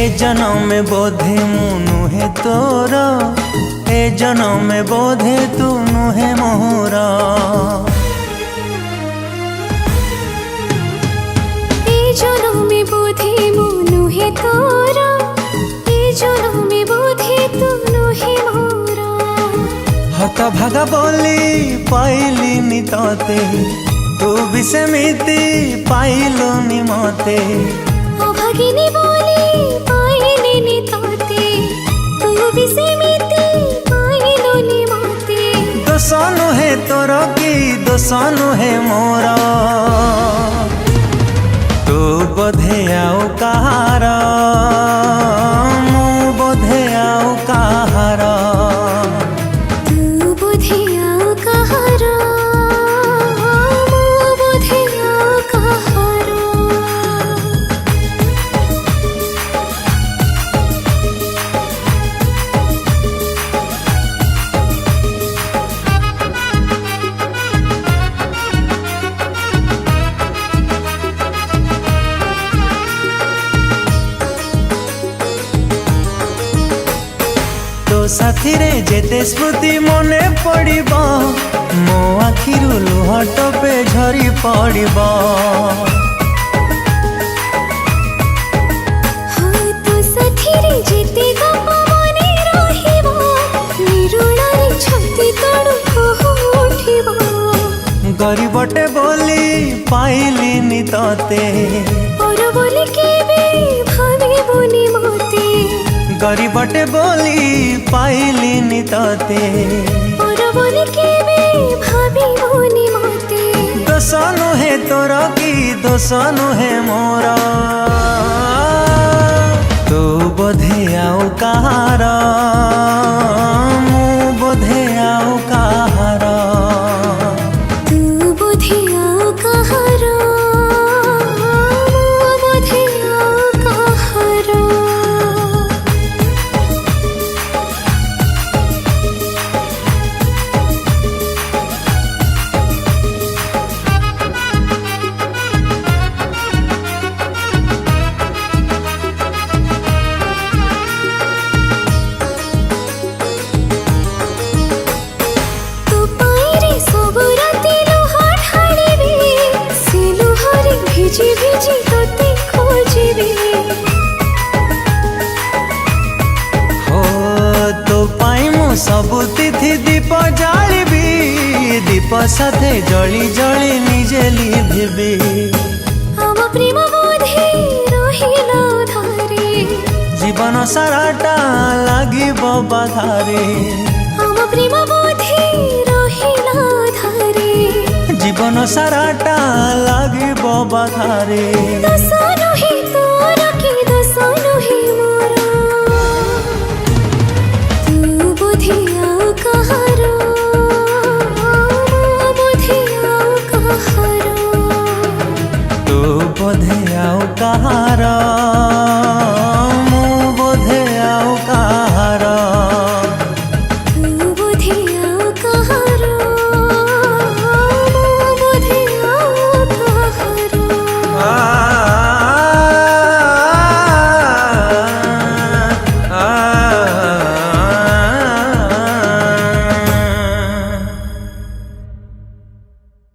जन्म में बोधे मु नुहे तोर, ए जन्म में बोधे तू नुहे मोर। ए जन्म में बोधे मु नुहे तोर, ए जन्म में बोधे तू नुहे मोर। हत भागा बोली पाइली नि तते, तू भी सेमिति पाइलुनि मते। अभागिनी बोली पाइली नि तते, तू भी सेमिति पाइलुनि मते। दोष नुहे तोर कि दोष नुहे मोर, तू बोधे आउ कहार, मु बोधे आउ कहार। तू बोधे आउ कहार, मु बोधे आउ कहार। तो साथी रे जेते स्मृति मने पड़िबो, मो आखिरु लुह टपे झरी पड़िबो। हाँ तो साथी रे जेते गप मने रहिबो, निरुणारे छाती तळु उठिबो। गरीबटे बोली पाइली नि तते, और बोली केबे भाबिबुनि मते। गरीबटे बोली पाइली नि तते, और बोली केबे भाबिबुनि मते। दोष नुहे तोर कि दोष नुहे मोर, तू बोधे आउ कहार, मु बोधे आउ कहार। तू बोधे आउ कहार, मु बोधे आउ कहार। भिजी भिजी तोते खोजिबे, हो तो पाई मु सबु तिथि दीप जालिबी, दीप साथे जली जली निजे लिभिबी। आम प्रेम बोधे रहिला धारे, जीवन साराटा लागिबो बाधारे। आम प्रेम बोधे रहिला धारे, जीवन साराटा लागिबो बाधारे।